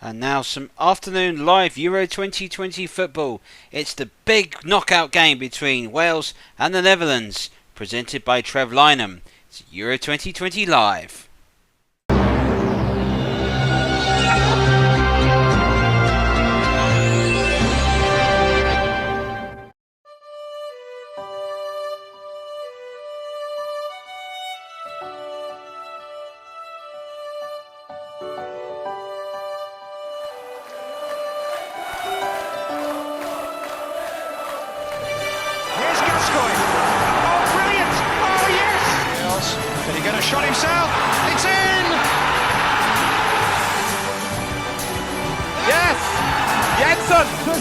And now some afternoon live Euro 2020 football. It's the big knockout game between Wales and the Netherlands, presented by Trev Lynham. It's Euro 2020 live. Shot himself, it's in! Yes! Jensen! 28-6,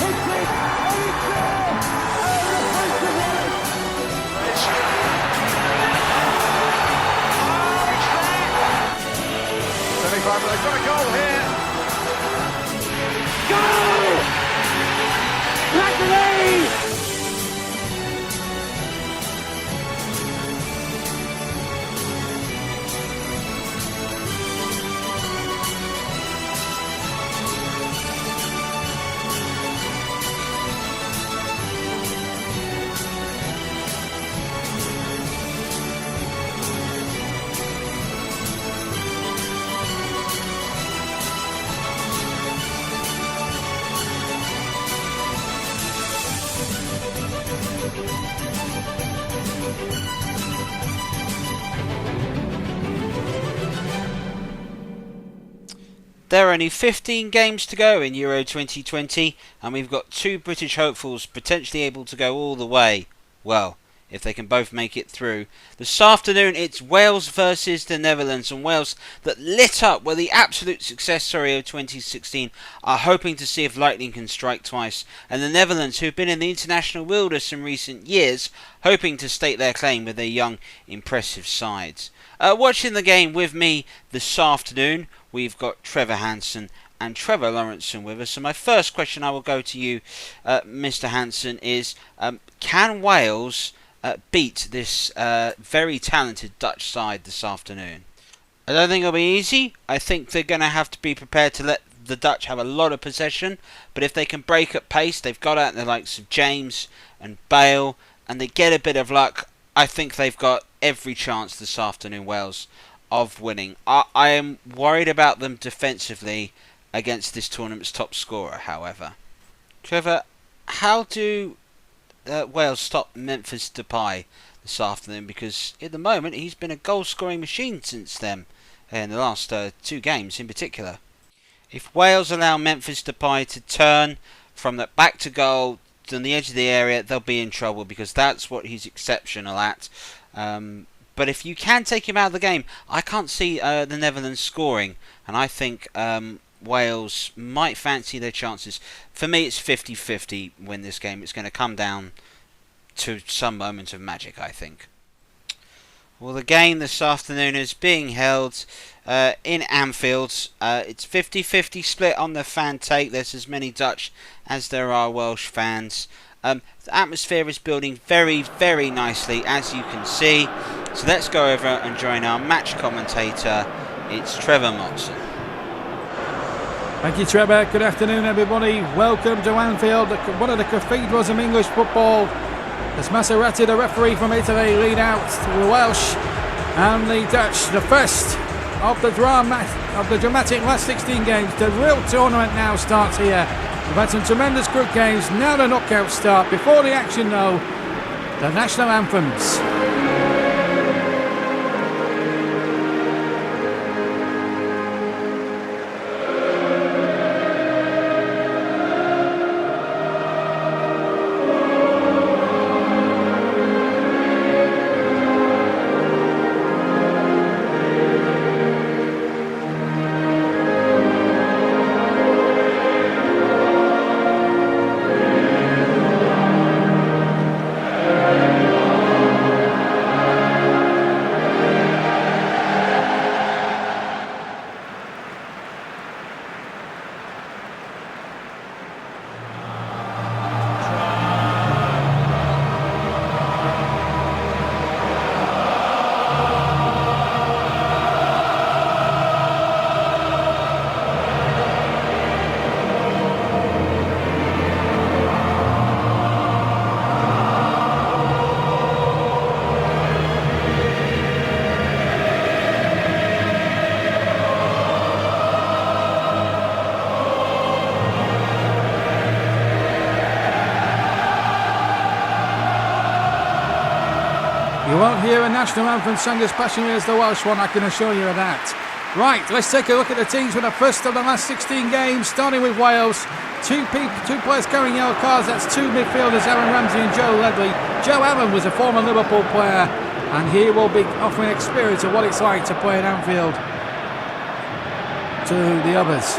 it's it! But they've got a goal here. Goal! Back the lead! There are only 15 games to go in Euro 2020, and we've got two British hopefuls potentially able to go all the way. Well, if they can both make it through. This afternoon it's Wales versus the Netherlands, and Wales that lit up were the absolute success story of 2016 are hoping to see if lightning can strike twice, and the Netherlands, who've been in the international wilderness in recent years, hoping to stake their claim with their young, impressive sides. Watching the game with me this afternoon, we've got Trevor Hansen and Trevor Lawrenson with us. So my first question I will go to you, Mr. Hansen, is can Wales beat this very talented Dutch side this afternoon? I don't think it'll be easy. I think they're going to have to be prepared to let the Dutch have a lot of possession. But if they can break at pace, they've got out the likes of James and Bale, and they get a bit of luck, I think they've got every chance this afternoon, Wales, of winning. I am worried about them defensively against this tournament's top scorer, however. Trevor, how do Wales stop Memphis Depay this afternoon? Because at the moment he's been a goal-scoring machine since then, in the last two games in particular. If Wales allow Memphis Depay to turn from the back to goal on the edge of the area, they'll be in trouble, because that's what he's exceptional at. But if you can take him out of the game, I can't see the Netherlands scoring, and I think Wales might fancy their chances. For me, it's 50-50 win this game. It's going to come down to some moment of magic, I think. Well, the game this afternoon is being held in Anfield. It's 50-50 split on the fan take. There's as many Dutch as there are Welsh fans. The atmosphere is building very, very nicely, as you can see. So let's go over and join our match commentator. It's Trevor Motson. Thank you, Trevor. Good afternoon, everybody. Welcome to Anfield, one of the cathedrals of English football. As Maserati, the referee from Italy, lead out to the Welsh and the Dutch. The first of the dramatic last 16 games. The real tournament now starts here. We've had some tremendous good games. Now the knockouts start. Before the action, though, the national anthems. hear a national anthem sung as passionately as the Welsh one, I can assure you of that. Right, let's take a look at the teams for the first of the last 16 games, starting with Wales. Two players carrying yellow cards, that's two midfielders, Aaron Ramsey and Joe Ledley. Joe Allen was a former Liverpool player, and he will be offering experience of what it's like to play at Anfield to the others.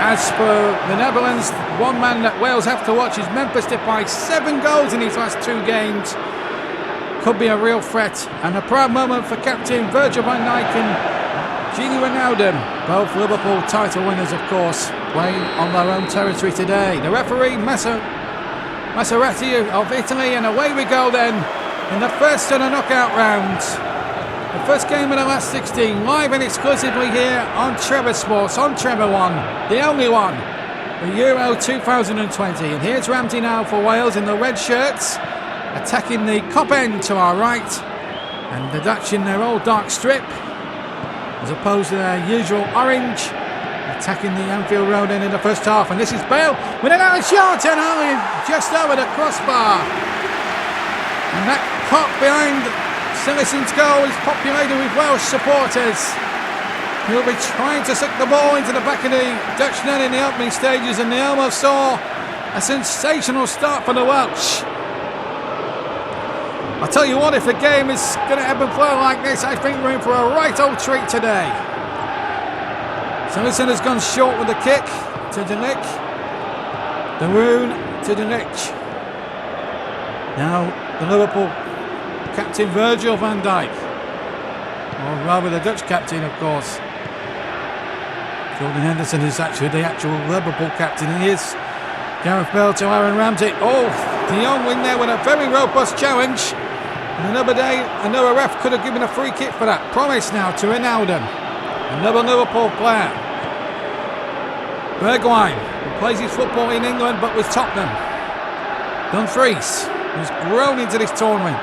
As for the Netherlands, one man that Wales have to watch is Memphis Depay. 7 goals in his last 2 games. Could be a real threat, and a proud moment for captain Virgil van Dijk and Gini Wijnaldum, both Liverpool title winners, of course, playing on their own territory today. The referee, Maserati of Italy, and away we go then in the first of the knockout rounds. The first game of the last 16, live and exclusively here on Trevor Sports, on Trevor 1, the only one, for Euro 2020. And here's Ramsey now for Wales in the red shirts, attacking the Kop end to our right, and the Dutch in their old dark strip, as opposed to their usual orange, attacking the Anfield Road end in the first half. And this is Bale with an out shot, and only just over the crossbar. And that cop behind Silison's goal is populated with Welsh supporters. He'll be trying to suck the ball into the back of the Dutch net in the opening stages, and they almost saw a sensational start for the Welsh. I'll tell you what, if the game is going to ebb and flow like this, I think we're in for a right old treat today. Silison has gone short with the kick to De Ligt. De Roon to De Ligt. Now the Liverpool captain Virgil van Dijk, or rather the Dutch captain, of course. Jordan Henderson is actually the actual Liverpool captain. And here's Gareth Bale to Aaron Ramsey. Oh, De Jong win there with a very robust challenge. And another day, another ref could have given a free kick for that. Promise now to Wijnaldum, another Liverpool player. Bergwijn, who plays his football in England but with Tottenham. Dumfries, who's grown into this tournament.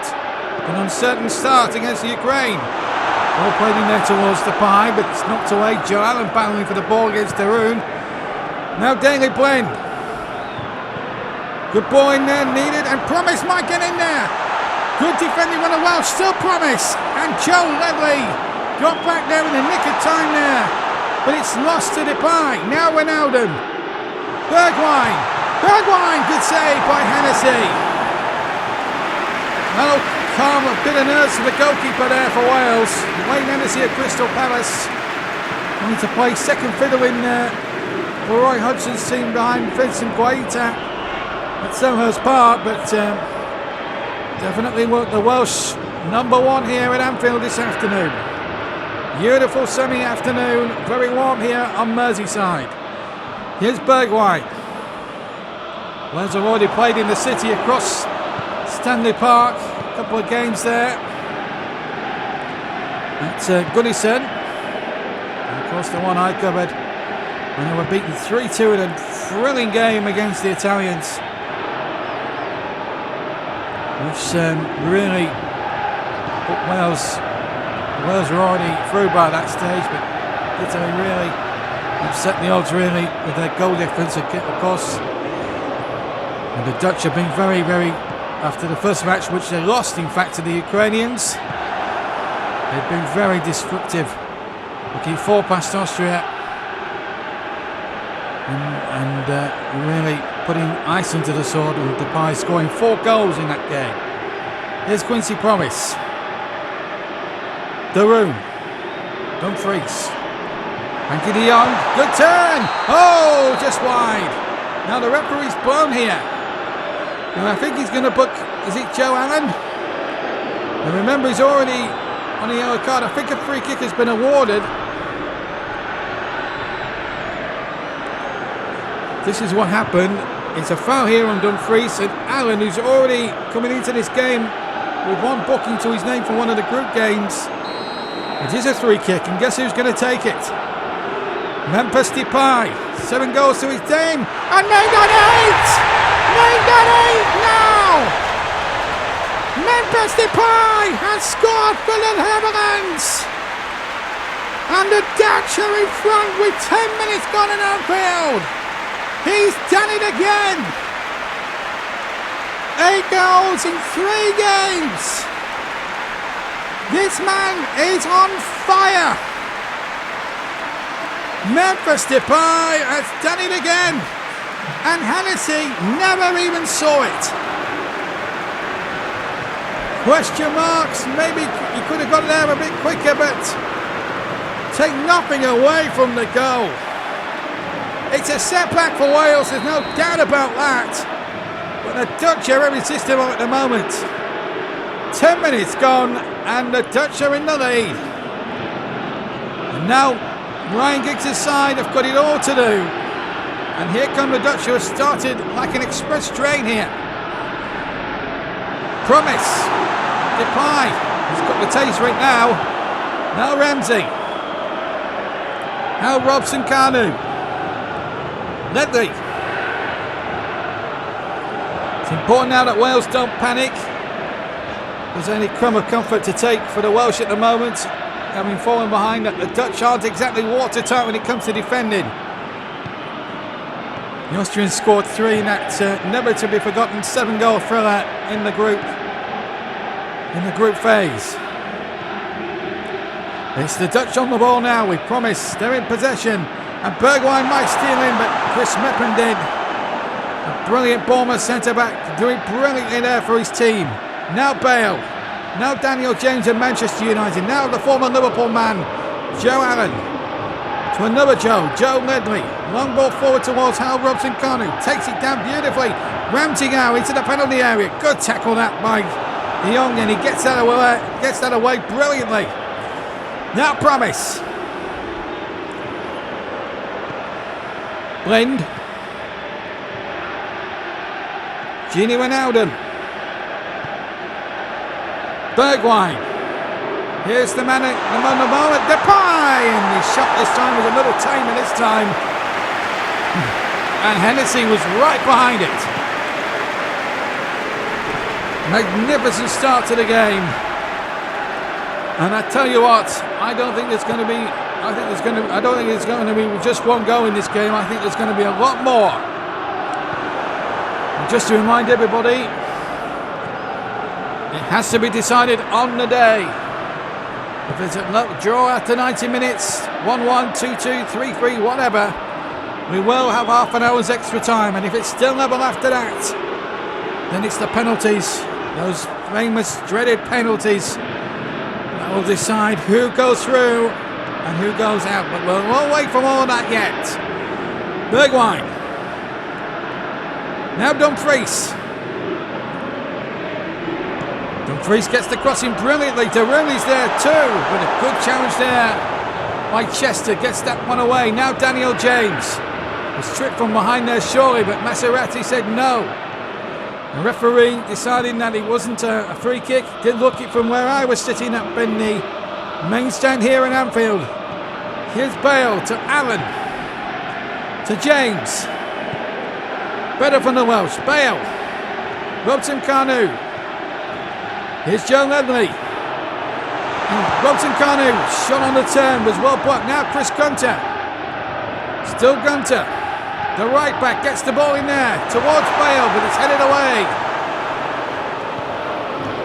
An uncertain start against the Ukraine. Ball played in there towards the pie, but it's knocked away. Joe Allen battling for the ball against De Roon. Now Daley Blind. Good ball in there, needed, and Promise might get in there. Good defending by the Welsh, still Promise. And Joe Ledley got back there in the nick of time there. But it's lost to Depay. Now Wijnaldum. Bergwijn, good save by Hennessy. Well, calm, a bit of nerves for the goalkeeper there for Wales. Wayne Hennessy of Crystal Palace. Wanting to play second fiddle in for Roy Hodgson's team behind Vincent Guaita at Selhurst Park, but definitely the Welsh number 1 here at Anfield this afternoon. Beautiful sunny afternoon, very warm here on Merseyside. Here's Bergwijn. Wales have already played in the city across Stanley Park, a couple of games there. That's Goodison, and of course the one I covered when they were beaten 3-2 in a thrilling game against the Italians, which really put Wales were already through by that stage, but Italy really upset the odds really with their goal difference, of course. And the Dutch have been very, after the first match, which they lost in fact to the Ukrainians, they've been very destructive, looking 4 past Austria and really putting ice into the sword, and Depay scoring 4 goals in that game. Here's Quincy Promise. De Roon. Dumfries. Frankie de Jong. Good turn. Oh, just wide. Now the referee's blown here. And I think he's going to book, is it Joe Allen? And remember, he's already on a yellow card. I think a free kick has been awarded. This is what happened. It's a foul here on Dumfries, and Allen, who's already coming into this game with 1 booking to his name for one of the group games. It is a free kick, and guess who's going to take it? Memphis Depay, 7 goals to his name, and made that 8! Made that 8 now! Memphis Depay has scored for the Netherlands! And the Dutch are in front with 10 minutes gone in Anfield! He's done it again! 8 goals in 3 games! This man is on fire. Memphis Depay has done it again. And Hennessy never even saw it. Question marks. Maybe he could have got there a bit quicker, but take nothing away from the goal. It's a setback for Wales, there's no doubt about that. But the Dutch are every system at the moment. 10 minutes gone, and the Dutch are in the lead. And now Ryan Giggs' side have got it all to do. And here come the Dutch, who have started like an express train here. Promise. Depay. He's got the taste right now. Now Ramsey. Now Robson Kanu. Ledley. It's important now that Wales don't panic. There's only crumb of comfort to take for the Welsh at the moment, having fallen behind. That the Dutch aren't exactly watertight when it comes to defending. The Austrians scored 3 in that never to be forgotten 7-goal thriller in the group phase. It's the Dutch on the ball now. We promise they're in possession, and Bergwijn might steal in, but Chris Meppen did. A brilliant Bournemouth centre back, doing brilliantly there for his team. Now Bale, now Daniel James of Manchester United, now the former Liverpool man, Joe Allen. To another Joe Ledley. Long ball forward towards Hal Robson-Kanu. Takes it down beautifully. Ramsey now into the penalty area. Good tackle that by De Jong, and he gets that away brilliantly. Now Promise. Blend. Gini Wijnaldum. Bergwijn. Here's the man on the moment, Depay, and his shot this time was a little tamer this time. And Hennessy was right behind it. Magnificent start to the game. And I tell you what, I don't think it's going to be just one goal in this game. I think there's going to be a lot more. And just to remind everybody, it has to be decided on the day. If it's a draw after 90 minutes, 1-1, 2-2, 3-3, whatever, we will have half an hour's extra time. And if it's still level after that, then it's the penalties, those famous dreaded penalties, that will decide who goes through and who goes out. But we'll wait for all that yet. Bergwijn. Now Dumfries. Dumfries gets the crossing brilliantly. Rooney's there too, but a good challenge there by Chester. Gets that one away. Now Daniel James was tripped from behind there surely, but Maserati said no. The referee deciding that it wasn't a free kick. Did look it from where I was sitting up in the main stand here in Anfield. Here's Bale to Allen to James. Better from the Welsh. Bale. Robson-Kanu. Here's Joe Ledley. Robson-Kanu, shot on the turn, was well blocked. Now Chris Gunter. Still Gunter. The right back gets the ball in there towards Bale, but it's headed away.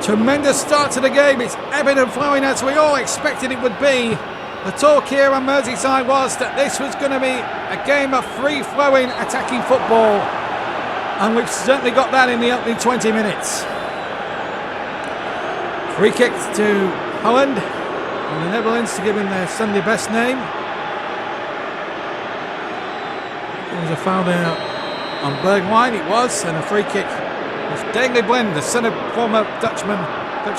Tremendous start to the game. It's ebbing and flowing as we all expected it would be. The talk here on Merseyside was that this was going to be a game of free-flowing attacking football. And we've certainly got that in the opening 20 minutes. Free kick to Holland, and the Netherlands to give him their Sunday best name. There was a foul there on Bergwijn, it was, and a free kick which Daley Blind, the son of former Dutch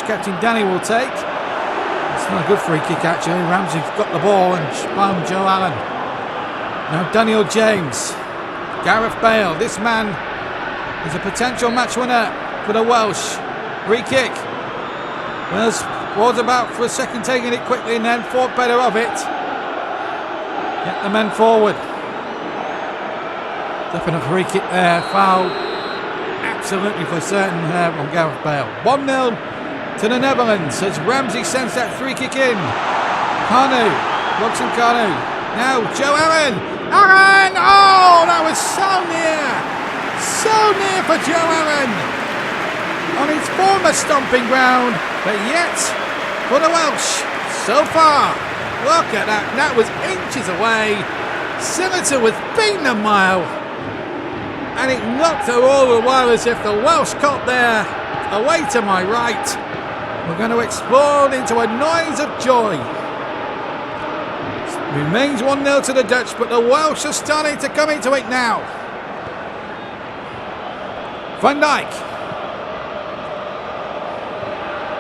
captain Danny, will take. It's not a good free kick actually. Ramsey got the ball and spun Joe Allen. Now Daniel James, Gareth Bale. This man is a potential match winner for the Welsh. Free kick. Wales was about for a second taking it quickly and then thought better of it. Get the men forward. Definite free kick there. Foul. Absolutely for certain there on Gareth Bale. 1-0 to the Netherlands as Ramsey sends that free kick in. Kanu. Robson-Kanu. Now Joe Allen. Allen! Oh, that was so near. So near for Joe Allen. On his former stomping ground, but yet for the Welsh. So far, look at that. That was inches away. Sillington was beaten a mile. And it looked all the while as if the Welsh caught there, away to my right. We're going to explode into a noise of joy. Remains 1-0 to the Dutch, but the Welsh are starting to come into it now. Van Dijk.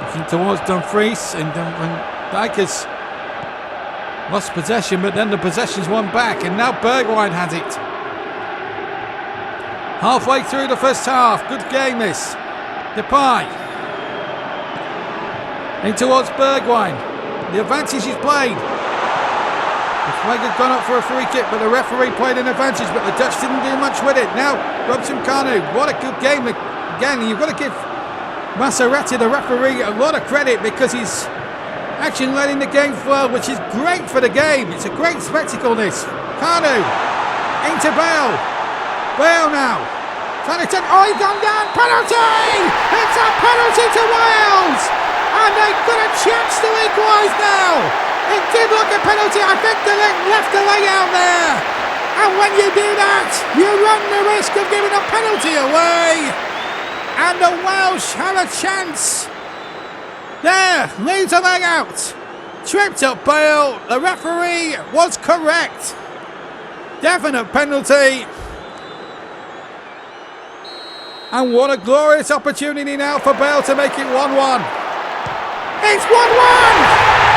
Looking towards Dumfries, and Van Dijk has lost possession, but then the possession's won back, and now Bergwijn has it. Halfway through the first half, good game this. Depay. In towards Bergwijn. The advantage is played. The flag had gone up for a free kick, but the referee played an advantage, but the Dutch didn't do much with it. Now, Robson Kanu, what a good game again. You've got to give Maserati, the referee, a lot of credit because he's actually letting the game flow, which is great for the game. It's a great spectacle, this. Kanu, into Bale. Bale now. Trying to take, he's gone down. Penalty! It's a penalty to Wales! And they've got a chance to equalise now. It did look a penalty. I think the leg left the leg out there. And when you do that, you run the risk of giving a penalty away. And the Welsh have a chance. There, leaves a leg out. Tripped up Bale. The referee was correct. Definite penalty. And what a glorious opportunity now for Bale to make it 1-1. It's 1-1!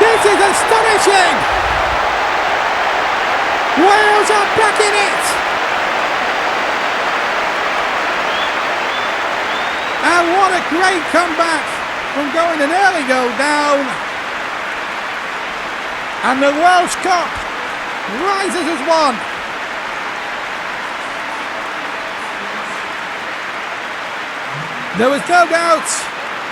This is astonishing! Wales are back in it! And what a great comeback from going an early goal down. And the Welsh Cup rises as one. There was no doubt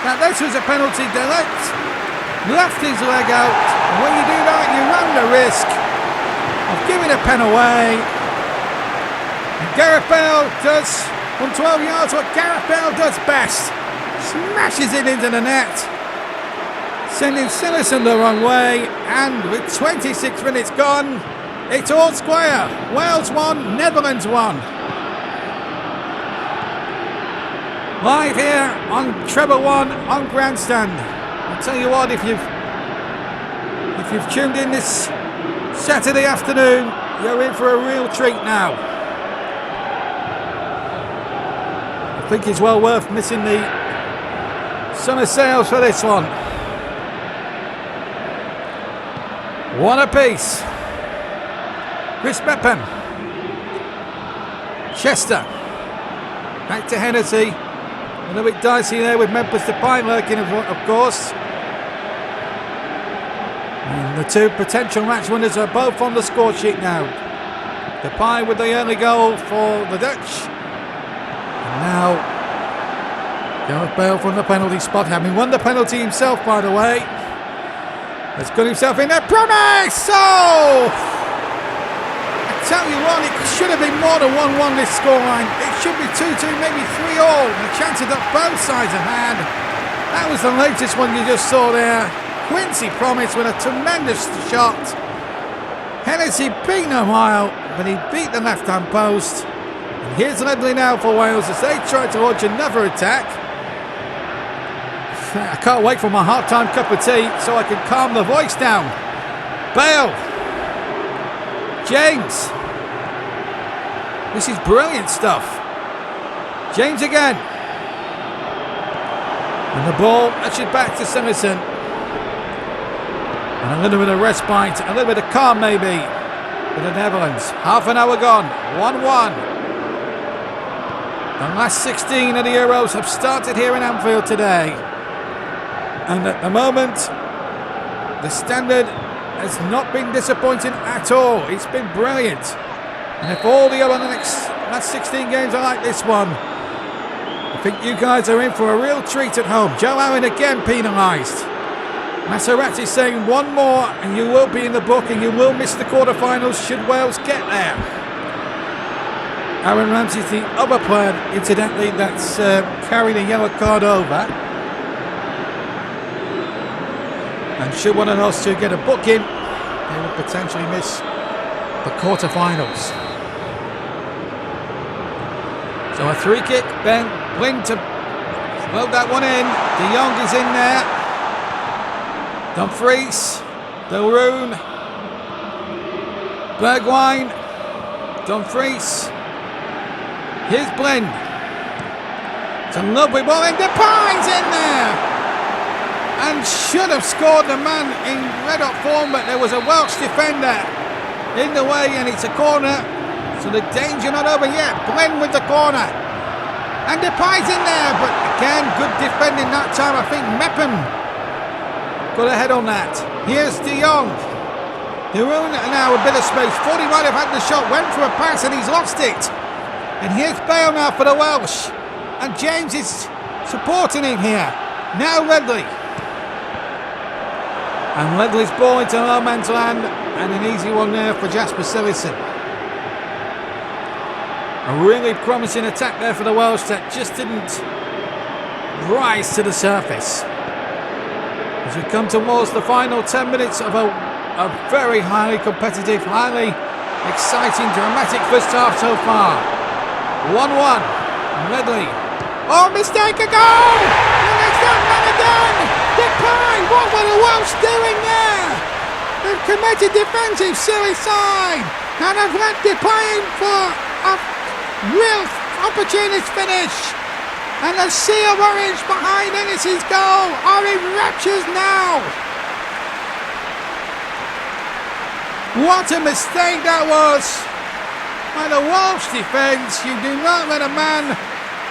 that this was a penalty. They left his leg out. And when you do that, you run the risk of giving a pen away. And Gareth Bale does, from 12 yards, what Gareth Bale does best. Smashes it into the net, sending Sillington the wrong way. And with 26 minutes gone, it's all square. Wales 1, Netherlands 1. Live here on Treble 1 on Grandstand. I'll tell you what, if you've tuned in this Saturday afternoon, you're in for a real treat now. I think it's well worth missing the summer sales for this one. One apiece. Chris Mepham. Chester. Back to Hennessy. A little bit dicey there with Memphis Depay lurking, of course. And the two potential match winners are both on the score sheet now. Depay with the early goal for the Dutch. And now Gareth Bale from the penalty spot, having won the penalty himself, by the way. Has got himself in there. Promise! Oh! Tell you what, it should have been more than 1-1 this scoreline. It should be 2-2, maybe 3-all. The chances that both sides have had. That was the latest one you just saw there. Quincy Promise with a tremendous shot. Hennessy beaten a mile, but he beat the left-hand post. And here's Ledley now for Wales as they try to launch another attack. I can't wait for my half-time cup of tea so I can calm the voice down. Bale. James. This is brilliant stuff. James again. And the ball actually back to Sillington. And a little bit of respite, a little bit of calm maybe for the Netherlands. Half an hour gone, 1-1. The last 16 of the Euros have started here in Anfield today. And at the moment, the standard has not been disappointing at all. It's been brilliant. And if all the other last 16 games are like this one, I think you guys are in for a real treat at home. Joe Allen again penalised. Maserati saying one more and you will be in the book and you will miss the quarterfinals should Wales get there. Aaron Ramsey's the other player, incidentally, that's carried a yellow card over. And should one of those two get a booking, they would potentially miss the quarterfinals. So a free kick, Ben Blind to load that one in. De Jong is in there. Dumfries, Delroon, Bergwijn, Dumfries. Here's Blind. It's a lovely ball in. Depay's in there. And should have scored the man in red hot form, but there was a Welsh defender in the way, and it's a corner. So the danger not over yet. Blind with the corner. And Depay's in there, but again, good defending that time. I think Meppen got ahead on that. Here's De Jong. Delroon now a bit of space. 40 might have had the shot, went for a pass and he's lost it. And here's Bale now for the Welsh. And James is supporting him here. Now Ledley. And Ledley's ball into no man's land. And an easy one there for Jasper Cillessen. A really promising attack there for the Welsh that just didn't rise to the surface. As we come towards the final 10 minutes of a very highly competitive, highly exciting, dramatic first half so far. 1-1. Ledley. Oh, mistake, a goal! And it's that man again! Depay! What were the Welsh doing there? They've committed defensive suicide! And have let Depay in for a real opportunist finish! And the sea of orange behind Ennis's goal are in raptures now! What a mistake that was! By the Welsh defence, you do not let a man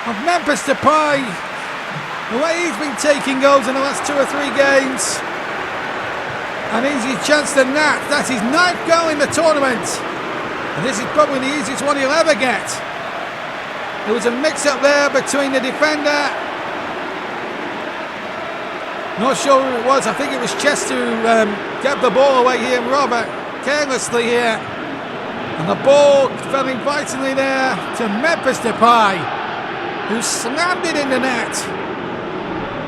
of Memphis Depay, the way he's been taking goals in the last 2 or 3 games, an easier chance than that. That's his 9th goal in the tournament, and this is probably the easiest one he'll ever get. There was a mix-up there between the defender. Not sure who it was. I think it was Chester who gave the ball away here, Robert, carelessly here. And the ball fell invitingly there to Memphis Depay, who slammed it in the net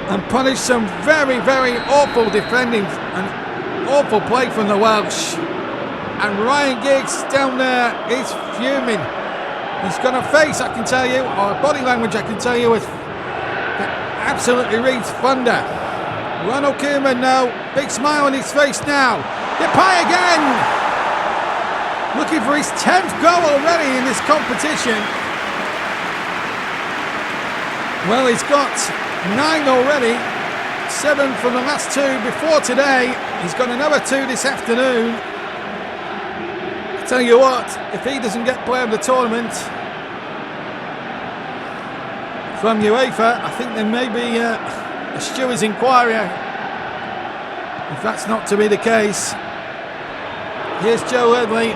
and punished some very, very awful defending and awful play from the Welsh. And Ryan Giggs down there is fuming. He's got a face, I can tell you, or body language, I can tell you, that absolutely reads thunder. Ronald Koeman now, big smile on his face now. Depay again! Looking for his 10th goal already in this competition. Well, he's got 9 already. 7 from the last 2 before today. He's got another 2 this afternoon. I tell you what, if he doesn't get player of the tournament from UEFA, I think there may be a stewards' inquiry if that's not to be the case. Here's Joe Ledley.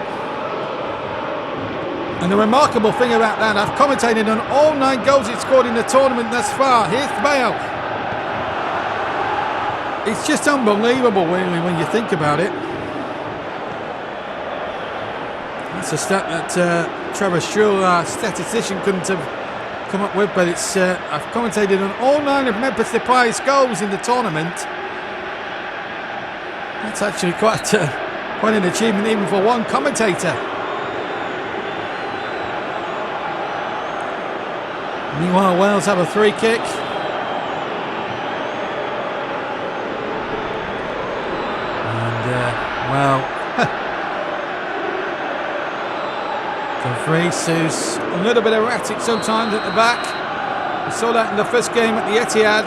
And the remarkable thing about that, I've commentated on all 9 goals he's scored in the tournament thus far. Here's Bale. It's just unbelievable, really, when you think about it. That's a stat that Trevor Struhl, our statistician, couldn't have come up with, but it's I've commentated on all 9 of Memphis Depay's goals in the tournament. That's actually quite an achievement even for one commentator. Meanwhile, Wales have a free kick. And, Dumfries, who's a little bit erratic sometimes at the back. We saw that in the first game at the Etihad.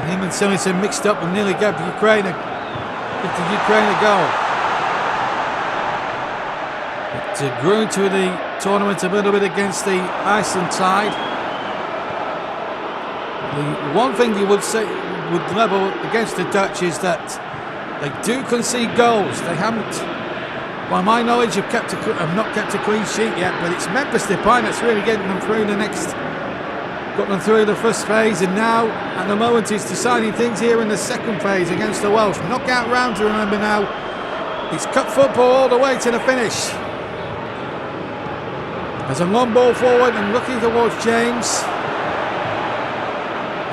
Him and Cillessen mixed up and nearly gave the Ukraine a goal. But grew into the tournament a little bit against the Iceland side. The one thing you would say would level against the Dutch is that they do concede goals. They haven't, by my knowledge, have not kept a clean sheet yet, but it's Memphis Depay that's really getting them through got them through the first phase, and now at the moment he's deciding things here in the second phase against the Welsh. Knockout round to remember now. It's cup football all the way to the finish. There's a long ball forward and looking towards James.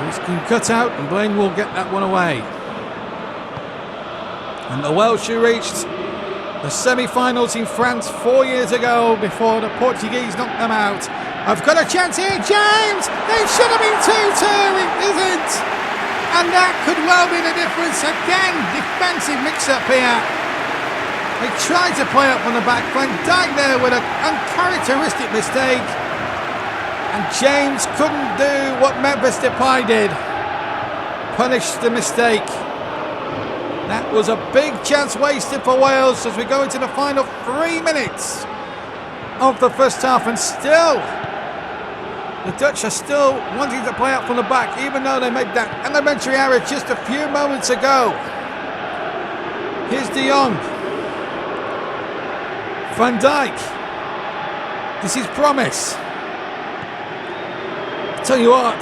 He's been cut out and Blaine will get that one away. And the Welsh who reached the semi-finals in France 4 years ago before the Portuguese knocked them out. I've got a chance here, James! It should have been 2-2, it isn't! And that could well be the difference. Again, defensive mix-up here. He tried to play up from the back. Van Dijk there with an uncharacteristic mistake. And James couldn't do what Memphis Depay did. Punish the mistake. That was a big chance wasted for Wales as we go into the final 3 minutes of the first half, and still the Dutch are still wanting to play up from the back, even though they made that elementary error just a few moments ago. Here's De Jong. Van Dijk. This is promise. I tell you what,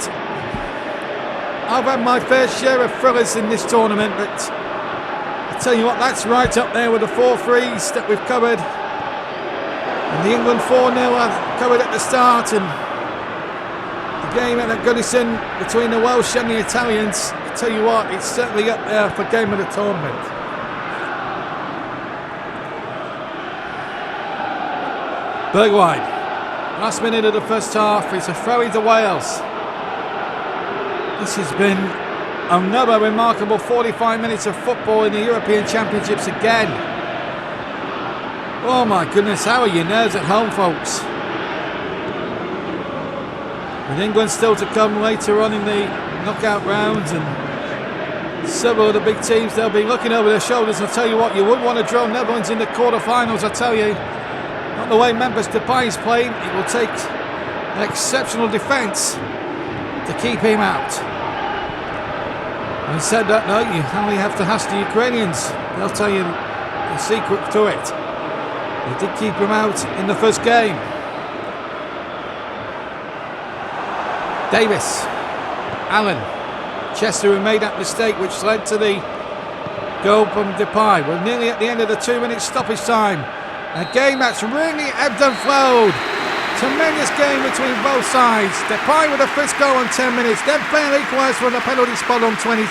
I've had my fair share of thrillers in this tournament, but I tell you what, that's right up there with the 4-3s that we've covered. And the England 4-0 I've covered at the start, and the game at Goodison between the Welsh and the Italians. I tell you what, it's certainly up there for game of the tournament. Bergwijn, last minute of the first half, it's a throw into Wales. This has been another remarkable 45 minutes of football in the European Championships again. Oh my goodness, how are your nerves at home, folks? With England still to come later on in the knockout rounds, and several of the big teams, they'll be looking over their shoulders. I'll tell you what, you wouldn't want to drill Netherlands in the quarterfinals, I tell you. Not the way Memphis Depay is playing. It will take an exceptional defence to keep him out. Having said that, no, you only have to ask the Ukrainians. They'll tell you the secret to it. They did keep him out in the first game. Davis, Allen, Chester, who made that mistake which led to the goal from Depay. We're nearly at the end of the 2-minute stoppage time. A game that's really ebbed and flowed. Tremendous game between both sides. Depay with a first goal on 10 minutes. Then Bale equalised from the penalty spot on 26.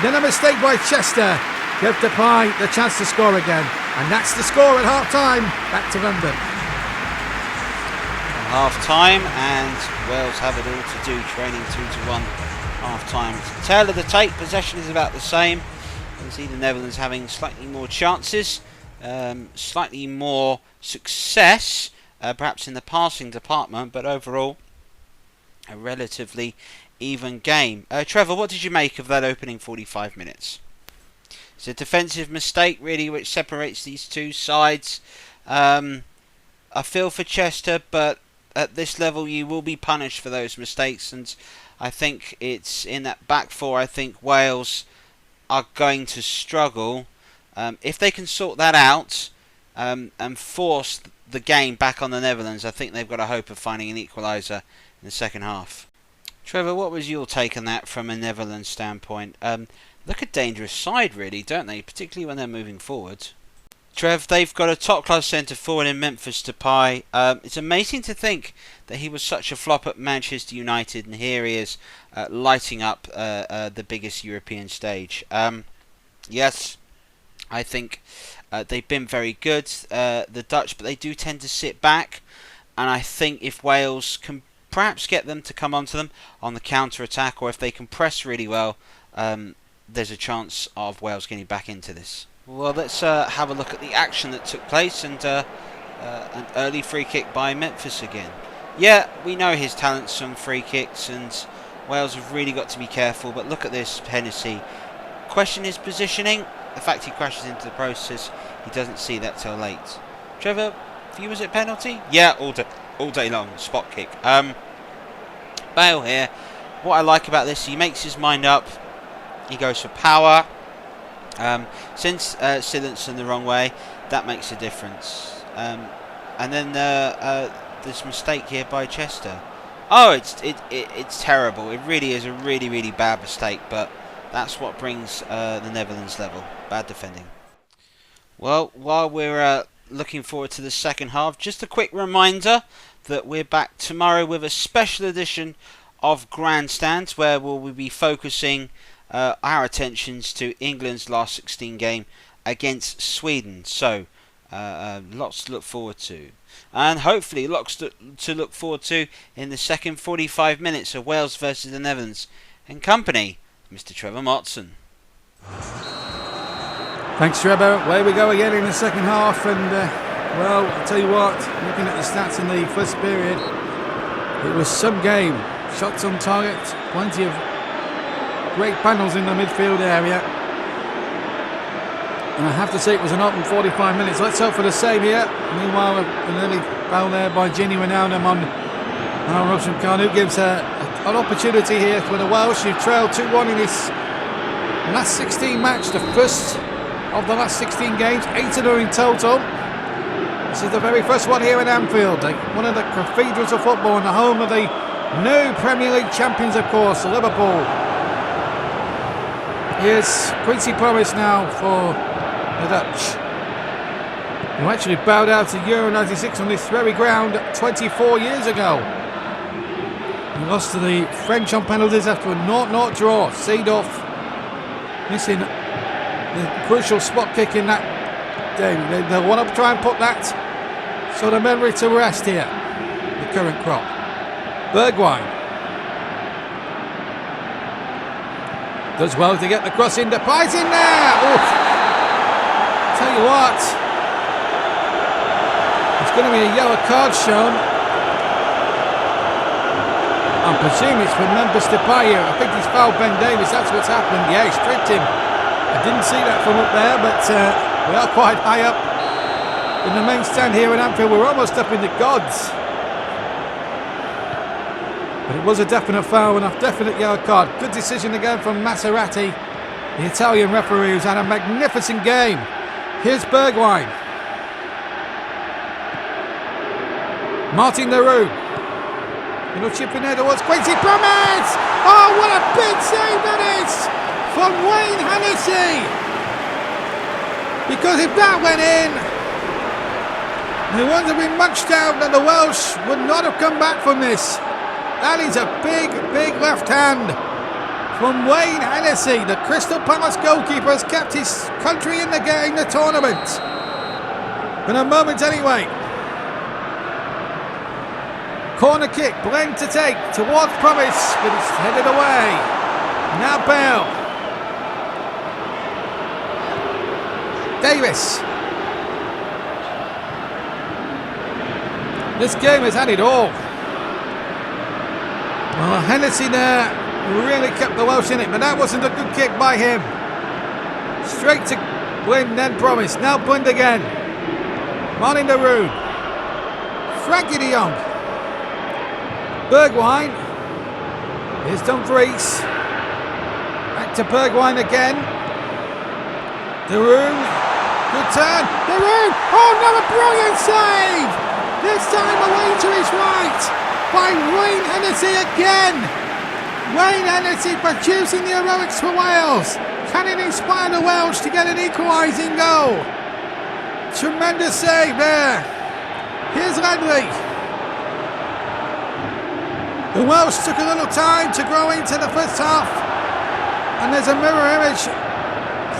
Then a mistake by Chester gave Depay the chance to score again. And that's the score at half-time. Back to London. Half-time, and Wales have it all to do, trailing 2-1 half-time. Tail of the tape, possession is about the same. You can see the Netherlands having slightly more chances. Slightly more success, perhaps in the passing department, but overall a relatively even game. Trevor, what did you make of that opening 45 minutes? It's a defensive mistake really which separates these two sides. I feel for Chester, but at this level you will be punished for those mistakes, and I think it's in that back four. I think Wales are going to struggle. If they can sort that out and force the game back on the Netherlands, I think they've got a hope of finding an equaliser in the second half. Trevor, what was your take on that from a Netherlands standpoint? Look a dangerous side really, don't they? Particularly when they're moving forward. Trev, they've got a top-class centre forward in Memphis Depay. It's amazing to think that he was such a flop at Manchester United, and here he is lighting up the biggest European stage. Yes, I think they've been very good, the Dutch, but they do tend to sit back. And I think if Wales can perhaps get them to come onto them on the counter-attack, or if they can press really well, there's a chance of Wales getting back into this. Well, let's have a look at the action that took place, and an early free kick by Memphis again. Yeah, we know his talents from free kicks, and Wales have really got to be careful, but look at this, Hennessy. Question his positioning. The fact he crashes into the process, he doesn't see that till late. Trevor, for you, was it penalty? Yeah, all day long, spot kick. Bale here. What I like about this, he makes his mind up. He goes for power. Sends Silenson the wrong way. That makes a difference. And then this mistake here by Chester. Oh, it's terrible. It really is a really bad mistake, but that's what brings the Netherlands level. Bad defending. Well, while we're looking forward to the second half. Just a quick reminder that we're back tomorrow with a special edition of Grandstands, where we'll be focusing our attentions to England's last 16 game against Sweden. So lots to look forward to, and hopefully lots to look forward to in the second 45 minutes of Wales versus the Netherlands in company of Mr. Trevor Motson. Thanks, Trevor. Away we go again in the second half, and well, I'll tell you what, looking at the stats in the first period, it was some game. Shots on target, plenty of great panels in the midfield area, and I have to say it was an open 45 minutes. Let's hope for the same here. Meanwhile, an early foul there by Ginny Wijnaldum on Roshan Khan, who gives an opportunity here for the Welsh, who trailed 2-1 in this last 16 match, the first of the last 16 games, 8 in total. This is the very first one here in Anfield, one of the cathedrals of football, and the home of the new Premier League champions, of course, Liverpool. Here's Quincy Promes now for the Dutch, who actually bowed out to Euro 96 on this very ground 24 years ago. He lost to the French on penalties after a 0-0 draw. Seedorf missing the crucial spot kick in that game. They'll want to try and put that sort of memory to rest here, the current crop. Bergwijn does well to get the cross in. Depay's in there. Oof. Tell you what, it's going to be a yellow card shown. I presume it's for Memphis Depay here. I think he's fouled Ben Davies. That's what's happened. Yeah, he's tripped him. I didn't see that from up there, but we are quite high up in the main stand here in Anfield. We're almost up in the gods. But it was a definite foul and a definite yellow card. Good decision again from Maserati, the Italian referee, who's had a magnificent game. Here's Bergwijn. Martin Leroux. Little chip in there towards Quincy Promes. Oh, what a big save that is from Wayne Hennessy. Because if that went in, the ones have been munched out, and the Welsh would not have come back from this. That is a big, big left hand from Wayne Hennessy. The Crystal Palace goalkeeper has kept his country in the game, the tournament. In a moment anyway. Corner kick, Blend to take towards Promes, but it's headed away. Now Bale. Davis. This game has had it all. Well, Hennessy there really kept the Welsh in it, but that wasn't a good kick by him. Straight to Blend, then Promes. Now Blend again. Martin Leroux. Frankie de Jong. Bergwijn. Here's Dumfries. Back to Bergwijn again. Leroux. Good turn. Leroux. Oh, another brilliant save. This time away to his right by Wayne Hennessy again. Wayne Hennessy producing the heroics for Wales. Can it inspire the Welsh to get an equalising goal? Tremendous save there. Here's Ledley. The Welsh took a little time to grow into the first half, and there's a mirror image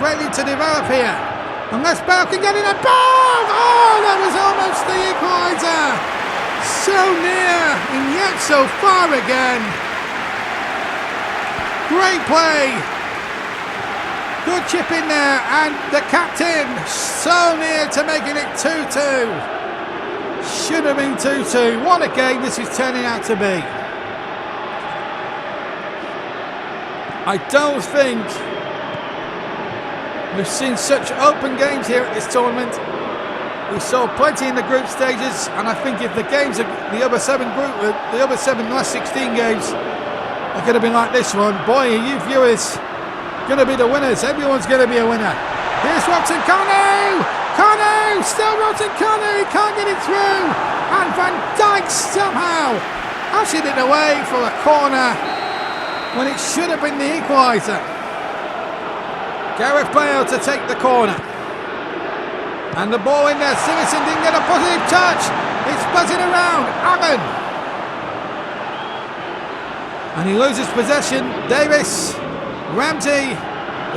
ready to develop here. Unless Bale can get in a ball! Oh, that was almost the equaliser. So near, and yet so far again. Great play. Good chip in there, and the captain so near to making it 2-2. Should have been 2-2. What a game this is turning out to be. I don't think we've seen such open games here at this tournament. We saw plenty in the group stages, and I think if the games of the other seven last 16 games are going to be like this one, boy, are you viewers going to be the winners. Everyone's going to be a winner. Here's Robson Kanu. Kanu, still Robson Kanu. He can't get it through, and Van Dijk somehow ushered it away for a corner when it should have been the equaliser. Gareth Bale to take the corner. And the ball in there. Sigerson didn't get a positive touch. It's buzzing around. Ammon. And he loses possession. Davis. Ramsey.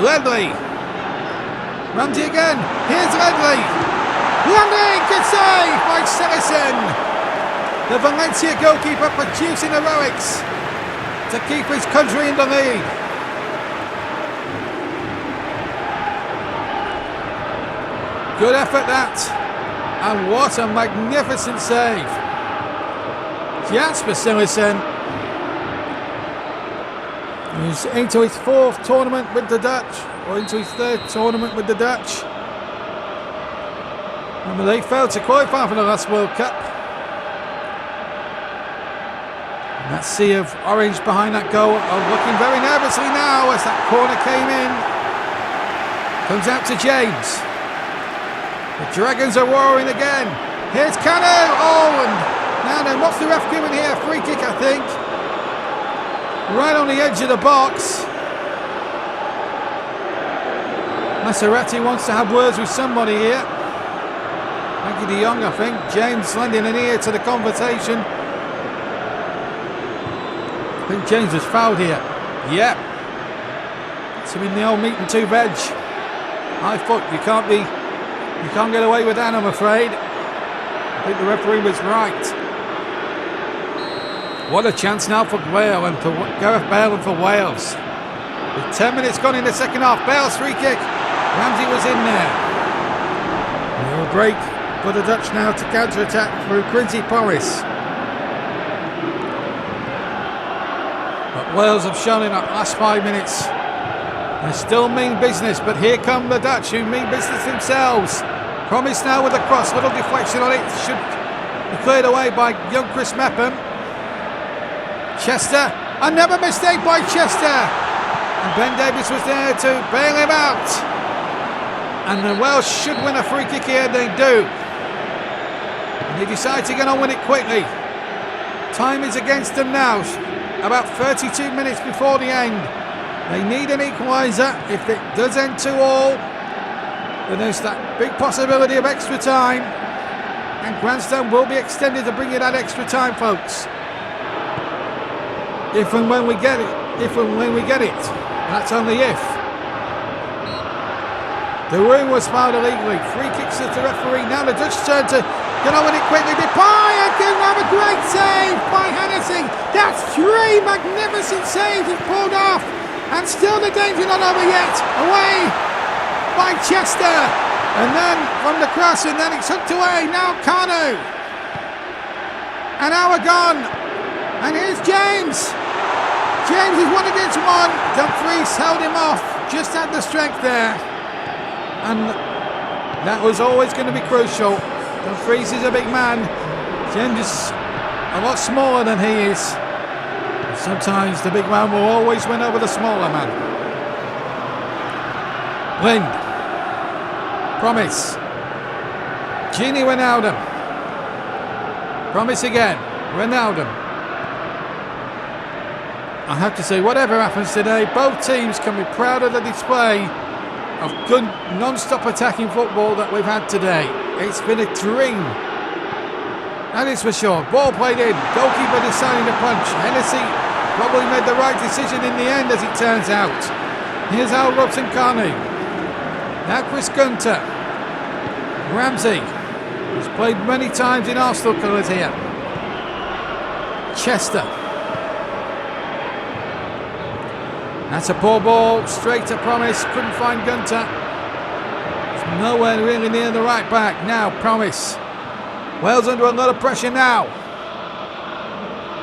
Ledley. Ramsey again. Here's Ledley. Ledley. Good save by Sigerson. The Valencia goalkeeper producing heroics to keep his country in the lead. Good effort that. And what a magnificent save. Jasper Sigerson, who's into his 4th tournament with the Dutch, or into his 3rd tournament with the Dutch. Remember, they failed to qualify for the last World Cup. And that sea of orange behind that goal are looking very nervously now as that corner came in. Comes out to James. The Dragons are roaring again. Here's Cano. Oh, and now then, what's the ref giving here? Free kick, I think. Right on the edge of the box. Maserati wants to have words with somebody here. Frankie de Jong, I think. James lending an ear to the conversation. I think James was fouled here. Yep. It's him in the old meat and 2 veg. High foot, you can't get away with that, I'm afraid. I think the referee was right. What a chance now for Wales and for Gareth Bale and for Wales. With 10 minutes gone in the second half, Bale's free kick. Ramsey was in there. And a break for the Dutch now to counter-attack through Quincy Promes. But Wales have shown in the last 5 minutes they still mean business, but here come the Dutch who mean business themselves. Promes now with a cross, little deflection on it, should be cleared away by young Chris Mepham. Chester, another mistake by Chester, and Ben Davies was there to bail him out. And the Welsh should win a free kick here, they do. And they decide to get on with it quickly. Time is against them now, about 32 minutes before the end. They need an equaliser. If it does end 2-2, then there's that big possibility of extra time, and grandstand will be extended to bring you that extra time, folks. If and when we get it. That's only if. The room was fouled illegally. Free kicks at the referee. Now the Dutch turn to get on with it quickly. Depay again, have a great save by Hennessy. That's 3 magnificent saves he's pulled off. And still the danger not over yet. Away by Chester. And then from the cross, and then it's hooked away. Now Kanu. An hour gone. And here's James. James is 1 against 1. Dumfries held him off. Just had the strength there. And that was always going to be crucial. Dumfries is a big man. James is a lot smaller than he is. Sometimes the big man will always win over the smaller man. Lind. Promes. Gini Wijnaldum. Promes again. Wijnaldum. I have to say, whatever happens today, both teams can be proud of the display of good non-stop attacking football that we've had today. It's been a dream. That is for sure. Ball played in. Goalkeeper deciding to punch. Hennessy probably made the right decision in the end, as it turns out. Here's Al Robson-Kanu. Now Chris Gunter. Ramsey, who's played many times in Arsenal colours here. Chester. That's a poor ball, straight to Promes. Couldn't find Gunter. It's nowhere really near the right back. Now Promes. Wales under a lot of pressure now.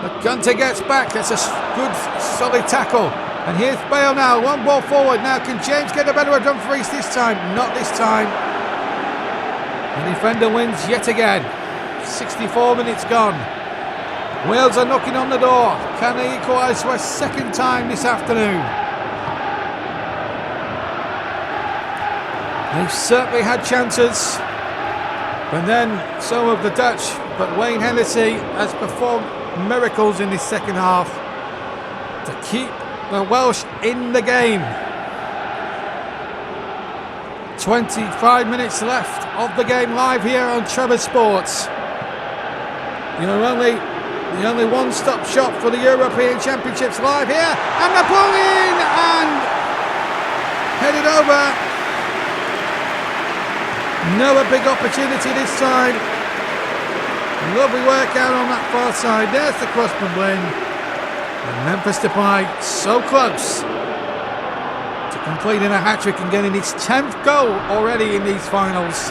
But Gunter gets back. That's a good, solid tackle. And here's Bale now. 1 ball forward. Now can James get the better of Dumfries this time? Not this time. The defender wins yet again. 64 minutes gone. Wales are knocking on the door. Can they equalise for a second time this afternoon? They've certainly had chances. But then so have the Dutch. But Wayne Hennessy has performed miracles in this second half to keep the Welsh in the game. 25 minutes left of the game live here on Trevor Sports. You're the only one-stop shop for the European Championships live here. And the ball in and headed over. Another big opportunity this time. Lovely work out on that far side. There's the crossman win. And Memphis Depay so close to completing a hat-trick and getting his 10th goal already in these finals.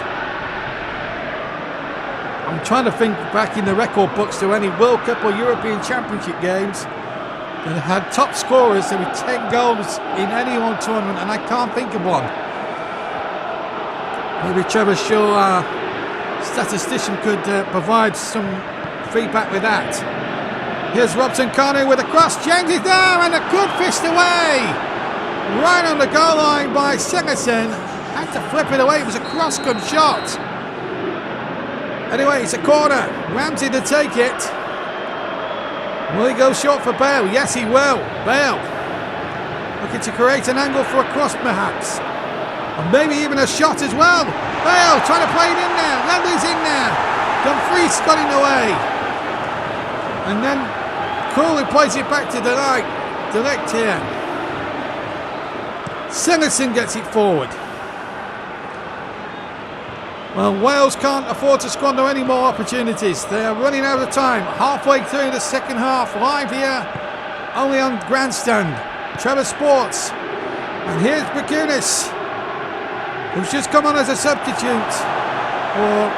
I'm trying to think back in the record books to any World Cup or European Championship games that had top scorers with 10 goals in any one tournament, and I can't think of one. Maybe Trevor Shaw, our statistician, could provide some feedback with that. Here's Robson Kanu with a cross. James is there and a good fist away. Right on the goal line by Sigerson. Had to flip it away. It was a cross-gun shot. Anyway, it's a corner. Ramsey to take it. Will he go short for Bale? Yes, he will. Bale looking to create an angle for a cross, perhaps. Or maybe even a shot as well. Bale trying to play it in there. Ledley's in there. Dumfries got it away. And then Crawley plays it back to Direct here. Sigerson gets it forward. Well, Wales can't afford to squander any more opportunities. They are running out of time. Halfway through the second half, live here, only on Grandstand. Trevor Sports. And here's McGuinness, who's just come on as a substitute for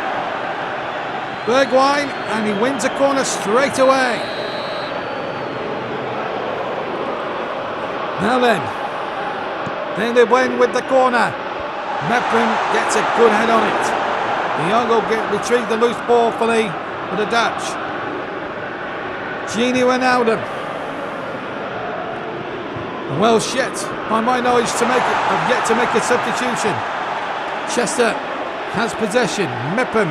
Bergwijn, and he wins a corner straight away. Now then, they win with the corner. Memphis gets a good head on it. Diogo retrieved the loose ball for the Dutch. Gini Wijnaldum. Welsh yet, by my knowledge, have yet to make a substitution. Chester has possession. Mepham,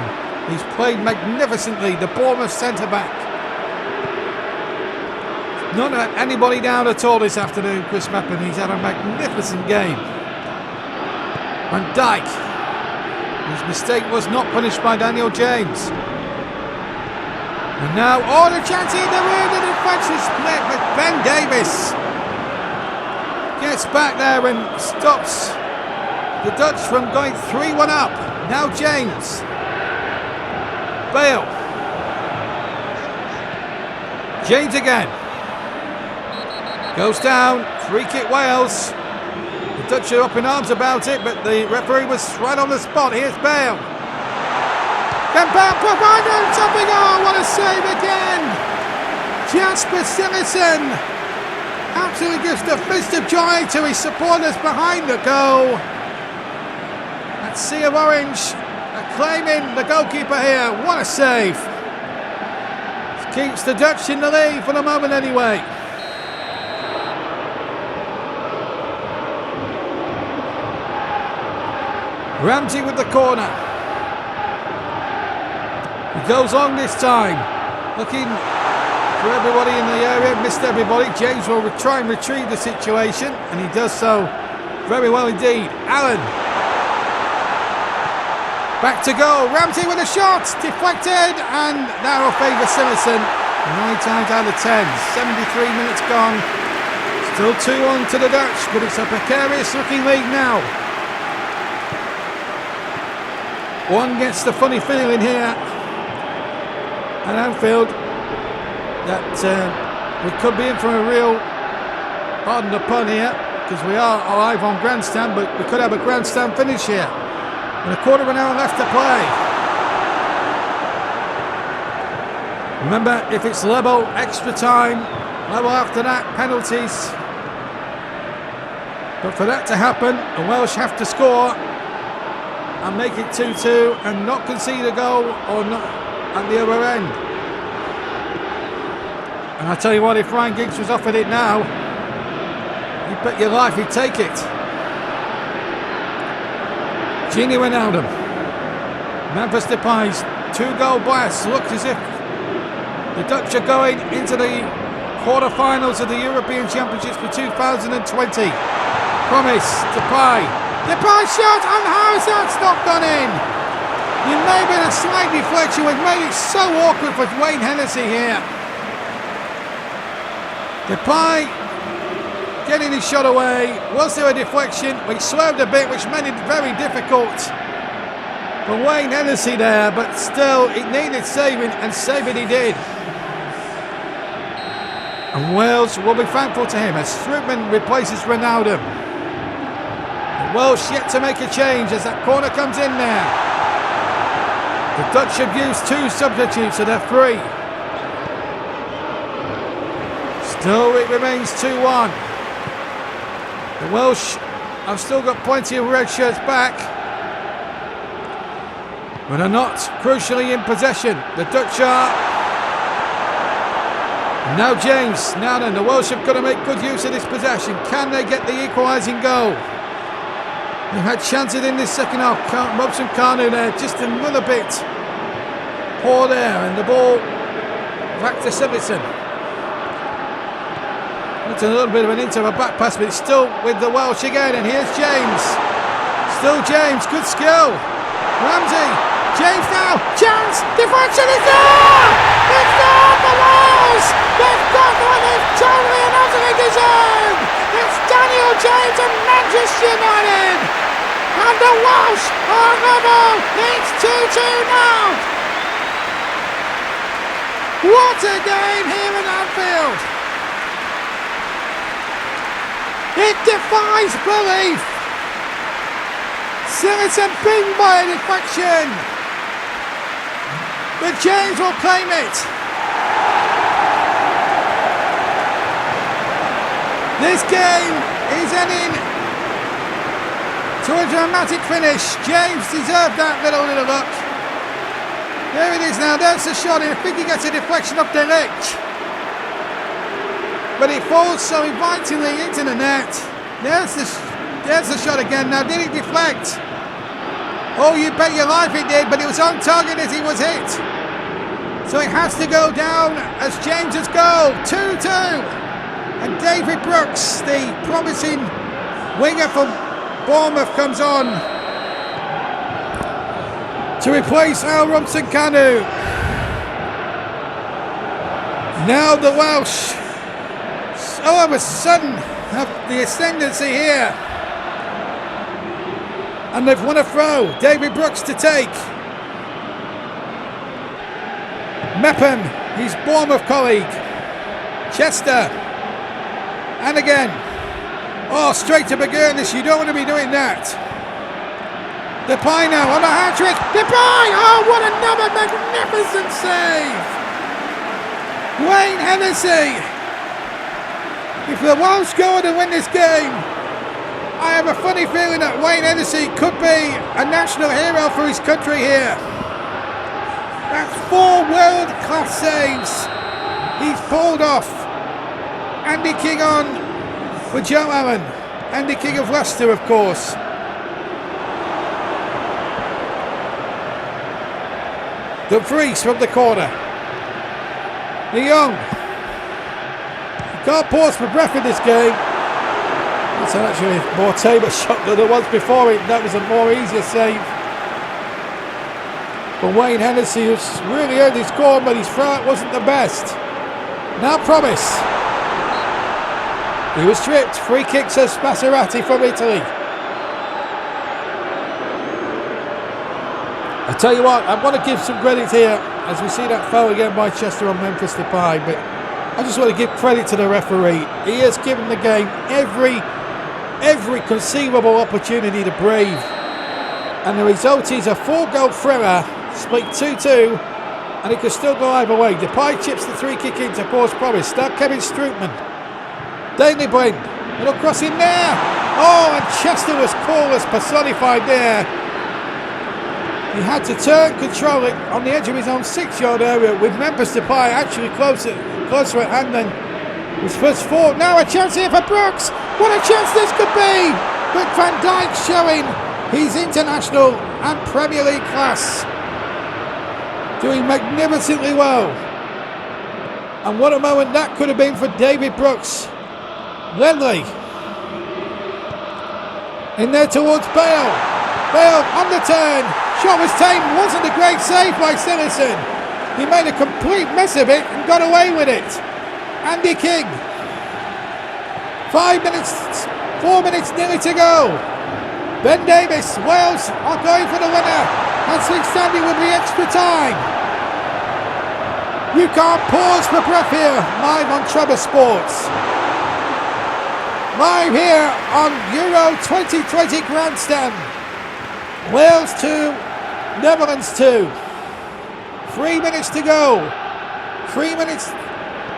he's played magnificently. The Bournemouth centre-back. Not let anybody down at all this afternoon, Chris Mepham. He's had a magnificent game. Van Dijk, his mistake was not punished by Daniel James. And now, the chance in the room, the defensive split with Ben Davies. Gets back there and stops the Dutch from going 3-1 up. Now James. Bale. James again. Goes down, free kick Wales. The Dutch are up in arms about it, but the referee was right on the spot. Here's Bale. Can Bale provide something? Oh, what a save again! Jasper Sigerson absolutely gives the fist of joy to his supporters behind the goal. That sea of orange acclaiming the goalkeeper here. What a save! Keeps the Dutch in the lead for the moment anyway. Ramsey with the corner. He goes on this time, looking for everybody in the area. Missed everybody. James will try and retrieve the situation, and he does so very well indeed. Allen. Back to goal. Ramsey with a shot. Deflected, and now a favour Sigerson. 9 times out of 10. 73 minutes gone. Still 2-1 to the Dutch, but it's a precarious looking league now. One gets the funny feeling here at Anfield that we could be in for a real, pardon the pun here, because we are live on Grandstand, but we could have a Grandstand finish here. And a quarter of an hour left to play. Remember, if it's level, extra time, level after that, penalties. But for that to happen, the Welsh have to score and make it 2-2 and not concede a goal or not at the other end. And I tell you what, if Ryan Giggs was offered it now, you bet your life he'd take it. Gini Wijnaldum. Memphis Depay's 2-goal blast. Looks as if the Dutch are going into the quarter-finals of the European Championships for 2020. Promise, Depay. Depay shot, and how is that not gone in? You may have been a slight deflection, which made it so awkward for Wayne Hennessy here. Depay getting his shot away. Was there a deflection? We swerved a bit, which made it very difficult for Wayne Hennessy there, but still it needed saving, and saving he did. And Wales will be thankful to him as Strootman replaces Ronaldo. The Welsh yet to make a change as that corner comes in there. The Dutch have used 2 substitutes, so they're 3. Still it remains 2-1. The Welsh have still got plenty of red shirts back, but are not crucially in possession. The Dutch are. Now James, now then, the Welsh have got to make good use of this possession. Can they get the equalising goal? They've had chances in this second half. Robson Kanu there, just a little bit poor there, and the ball back to Simonson. It's a little bit of an into a back pass, but it's still with the Welsh again, and here's James. Still James, good skill. Ramsey, James now, chance, deflection is there! It's there for Wales! They've got what they've totally and utterly deserved! It's Daniel James and Manchester United! And the Welsh are level! It's 2-2 now! What a game here at Anfield! It defies belief! Simonson beaten by a deflection! But James will claim it! This game is ending to a dramatic finish. James deserved that little look. There it is now, there's the shot, and I think he gets a deflection up the ledge. But it falls so invitingly into the net. There's the shot again. Now, did it deflect? Oh, you bet your life it did, but it was on target as he was hit. So it has to go down as James's goal. 2-2. And David Brooks, the promising winger from Bournemouth, comes on to replace Al Robson Kanu. Now the Welsh all of a sudden have the ascendancy here. And they've won a throw. David Brooks to take. Mepham, his Bournemouth colleague. Chester. And again. Oh, straight to McGurnis. You don't want to be doing that. Depay now on a hat-trick. Depay! Oh, what another magnificent save. Wayne Hennessy. If the Welsh go on to win this game, I have a funny feeling that Wayne Hennessy could be a national hero for his country here. That's 4 world-class saves he's pulled off. Andy King on for Joe Allen. Andy King of Leicester, of course. Dumfries from the corner. De Jong. Can't pause for breath in this game. That's actually a more table shot than there was before it. That was a more easier save. But Wayne Hennessy, who's really earned his score, but his throw wasn't the best. Now Promise. He was stripped. Free kick, says Maserati from Italy. I tell you what, I want to give some credit here as we see that foul again by Chester on Memphis Depay, but I just want to give credit to the referee. He has given the game every conceivable opportunity to breathe, and the result is a 4-goal thriller, split 2-2, and it could still go either way. Depay chips the 3 kick into Paul's Promise. Now Kevin Strootman. Daily Brent, little cross in there. Oh, and Chester was coolness personified there. He had to turn, control it on the edge of his own 6-yard area with Memphis Depay actually closer at hand than his first 4. Now a chance here for Brooks. What a chance this could be. But Van Dijk showing his international and Premier League class. Doing magnificently well. And what a moment that could have been for David Brooks. Ledley. In there towards Bale. Bale on the turn. Shot was taken. Wasn't a great save by Silerson. He made a complete mess of it and got away with it. Andy King. 4 minutes nearly to go. Ben Davis. Wales are going for the winner. That's standing with the extra time. You can't pause for breath here. Live on Trevor Sports. Live here on Euro 2020 Grandstand. Wales 2, Netherlands 2. 3 minutes to go. 3 minutes.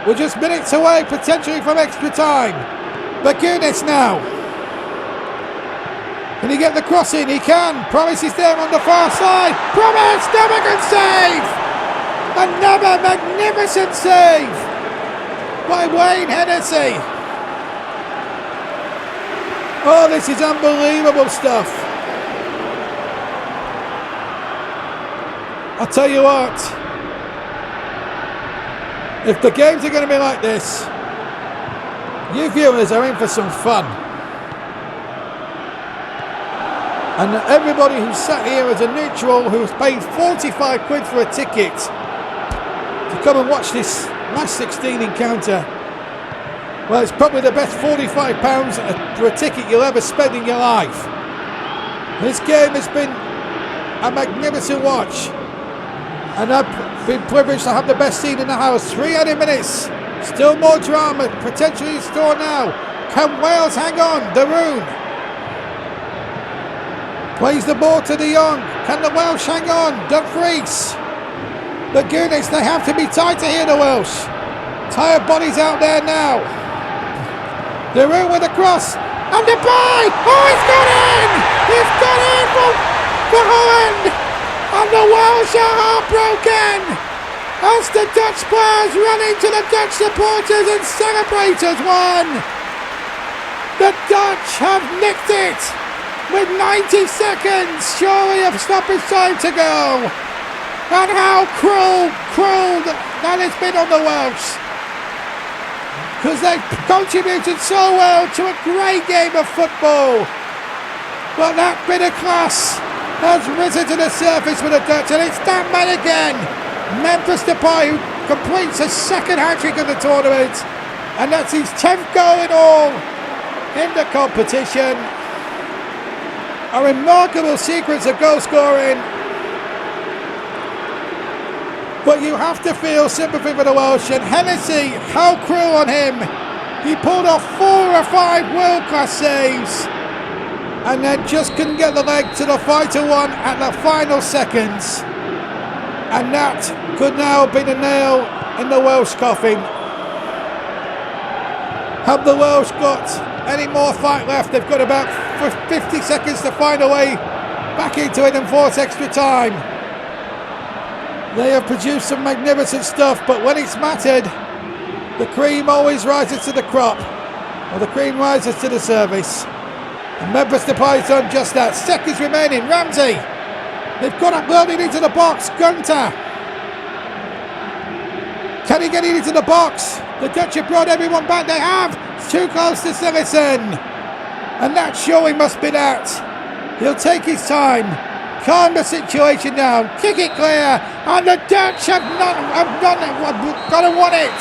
We're just minutes away potentially from extra time. Bakunis now. Can he get the cross in? He can. Promise is there on the far side. Promise! Never can save! Another magnificent save by Wayne Hennessy. Oh, this is unbelievable stuff. I'll tell you what, if the games are going to be like this, you viewers are in for some fun. And everybody who's sat here as a neutral who's paid 45 quid for a ticket to come and watch this last 16 encounter, well, it's probably the best £45 for a ticket you'll ever spend in your life. This game has been a magnificent watch, and I've been privileged to have the best seat in the house. 300 minutes, still more drama potentially in store now. Can Wales hang on? Daroon plays the ball to De Jong. Can the Welsh hang on? Dumfries. The Goonies, they have to be tighter here, the Welsh. Tired bodies out there now. Daroon with a cross. And the bye! Oh, it's got in! It's got in for Holland! And the Welsh are heartbroken as the Dutch players run into the Dutch supporters and celebrate as one. The Dutch have nicked it with 90 seconds surely of stoppage time to go. And how cruel that has been on the Welsh. Because they've contributed so well to a great game of football. But that bit of class has risen to the surface with the Dutch, and it's that man again, Memphis Depay, who completes a second hat-trick of the tournament, and that's his 10th goal in all in the competition. A remarkable sequence of goal scoring. But you have to feel sympathy for the Welsh, and Hennessy, how cruel on him. He pulled off 4 or 5 world-class saves and then just couldn't get the leg to the fighter one at the final seconds. And that could now be the nail in the Welsh coffin. Have the Welsh got any more fight left? They've got about 50 seconds to find a way back into it and force extra time. They have produced some magnificent stuff, but when it's mattered, the cream always rises to the crop, or the cream rises to the surface. And Memphis Depay's done just that. Seconds remaining. Ramsey. They've got up loaded into the box. Gunter. Can he get it into the box? The Dutch have brought everyone back. They have. It's too close to Silerson. And that surely must be that. He'll take his time. Calm the situation down. Kick it clear. And the Dutch have got to win it.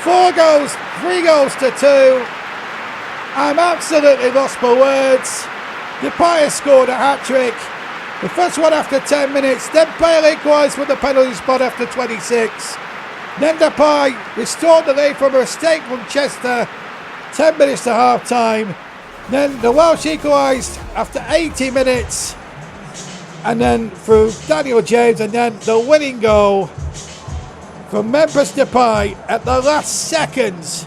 4 goals. 3 goals to 2. I'm absolutely lost for words. Depay has scored a hat-trick. The first one after 10 minutes. Then Bale equalised from the penalty spot after 26. Then Depay restored the lead from a mistake from Chester. 10 minutes to half-time. Then the Welsh equalised after 80 minutes. And then through Daniel James. And then the winning goal from Memphis Depay at the last seconds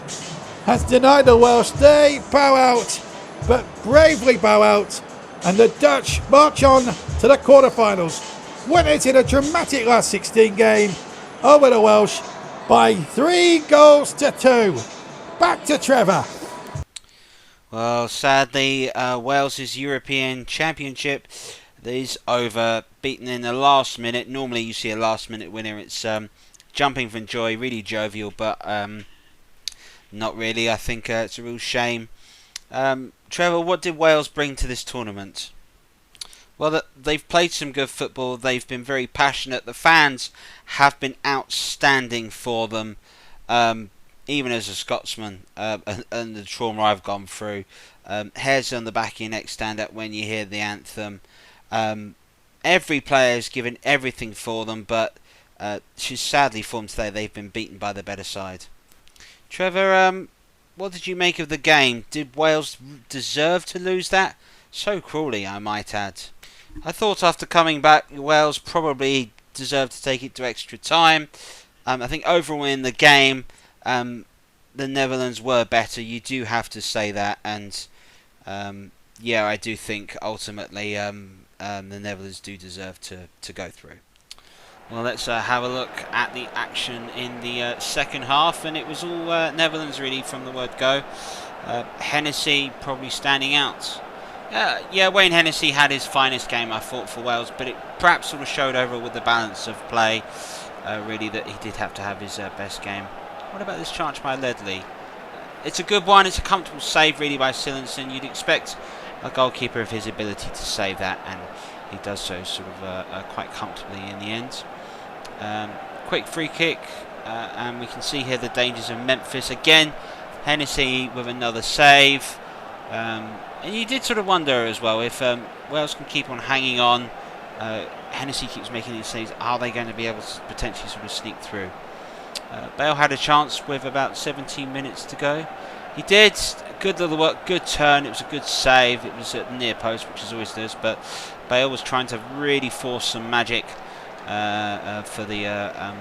has denied the Welsh. They bow out, but bravely bow out, and the Dutch march on to the quarterfinals. Win it in a dramatic last 16 game over the Welsh by 3 goals to 2. Back to Trevor. Well, sadly, Wales's European Championship is over, beaten in the last minute. Normally you see a last minute winner, it's jumping from joy, really jovial, but not really. I think it's a real shame. Trevor, what did Wales bring to this tournament? Well, they've played some good football. They've been very passionate. The fans have been outstanding for them. Even as a Scotsman, and the trauma I've gone through, hairs on the back of your neck stand up when you hear the anthem. Every player has given everything for them, but she's sadly for them today. They've been beaten by the better side. Trevor, what did you make of the game? Did Wales deserve to lose that? So cruelly, I might add. I thought after coming back, Wales probably deserved to take it to extra time. I think overall in the game, the Netherlands were better. You do have to say that, and yeah, I do think ultimately the Netherlands do deserve to go through. Well, let's have a look at the action in the second half, and it was all Netherlands really from the word go. Hennessy probably standing out. Yeah, Wayne Hennessy had his finest game, I thought, for Wales, but it perhaps sort of showed over with the balance of play, really, that he did have to have his best game. What about this chance by Ledley? It's a good one. It's a comfortable save, really, by Sillenson. You'd expect a goalkeeper of his ability to save that, and he does so sort of quite comfortably in the end. Quick free kick, and we can see here the dangers of Memphis. Again, Hennessy with another save. And you did sort of wonder as well if Wales can keep on hanging on. Hennessy keeps making these saves. Are they going to be able to potentially sort of sneak through? Bale had a chance with about 17 minutes to go. He did. Good little work, good turn. It was a good save. It was at the near post, which is always this. But Bale was trying to really force some magic for the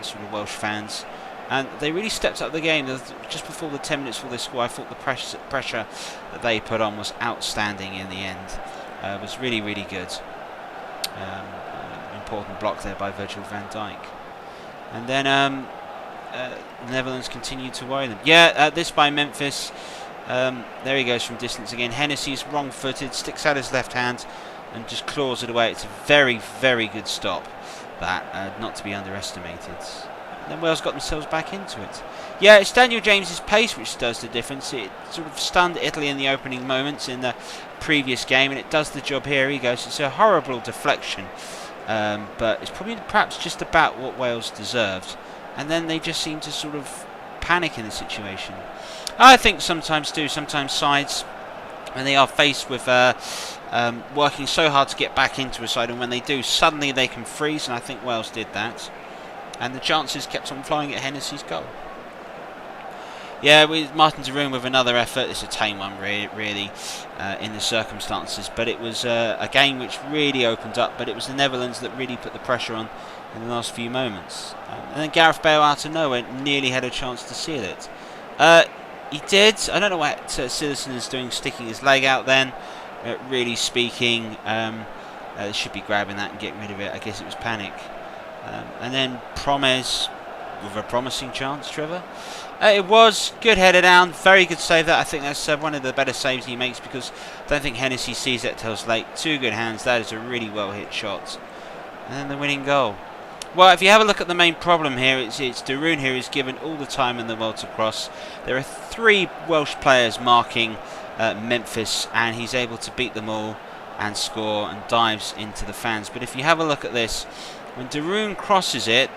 sort of Welsh fans. And they really stepped up the game. Just before the 10 minutes before they score, I thought the pressure that they put on was outstanding in the end. It was really, really good. Important block there by Virgil van Dijk. And then the Netherlands continued to worry them. Yeah, this by Memphis. There he goes from distance again. Hennessy's wrong-footed, sticks out his left hand and just claws it away. It's a very, very good stop. That, not to be underestimated. Then Wales got themselves back into it. Yeah, it's Daniel James's pace which does the difference. It sort of stunned Italy in the opening moments in the previous game, and it does the job here. He goes. It's a horrible deflection, but it's probably perhaps just about what Wales deserved. And then they just seem to sort of panic in the situation. I think sometimes sides, when they are faced with working so hard to get back into a side, and when they do, suddenly they can freeze, and I think Wales did that. And the chances kept on flying at Hennessy's goal. Yeah, with Martin de Roon with another effort. It's a tame one, really, in the circumstances. But it was a game which really opened up. But it was the Netherlands that really put the pressure on in the last few moments. And then Gareth Bale, out of nowhere, nearly had a chance to seal it. He did. I don't know what Citizen is doing, sticking his leg out then. Really speaking, they should be grabbing that and getting rid of it. I guess it was panic. And then Promes with a promising chance, Trevor. It was good header down, very good save. That I think that's one of the better saves he makes, because I don't think Hennessy sees that till it's late. Two good hands. That is a really well hit shot. And then the winning goal. Well, if you have a look at the main problem here, it's de Roon here who's given all the time in the world to cross. There are three Welsh players marking Memphis, and he's able to beat them all and score and dives into the fans. But if you have a look at this, when de Roon crosses it,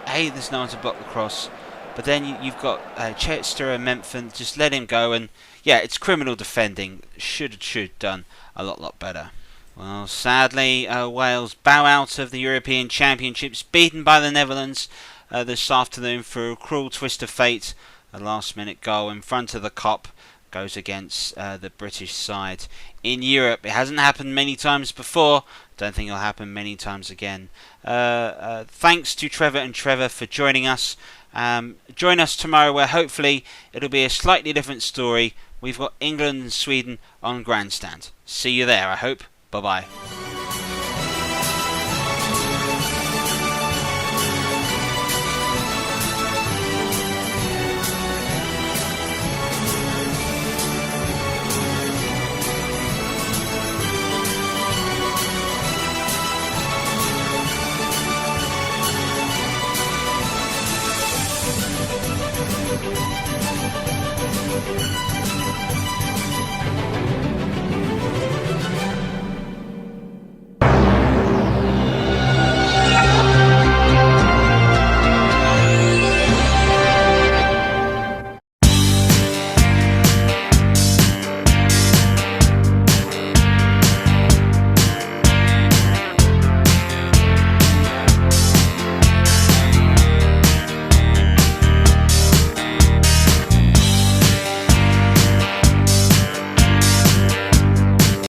there's no one to block the cross. But then you've got Chester and Memphis, just let him go. And yeah, it's criminal defending. Should done a lot better. Well, sadly, Wales bow out of the European Championships, beaten by the Netherlands this afternoon for a cruel twist of fate. A last-minute goal in front of the Kop goes against the British side. In Europe, it hasn't happened many times before. Don't think it'll happen many times again. Thanks to Trevor and Trevor for joining us. Join us tomorrow, where hopefully it'll be a slightly different story. We've got England and Sweden on grandstand. See you there, I hope. Bye-bye.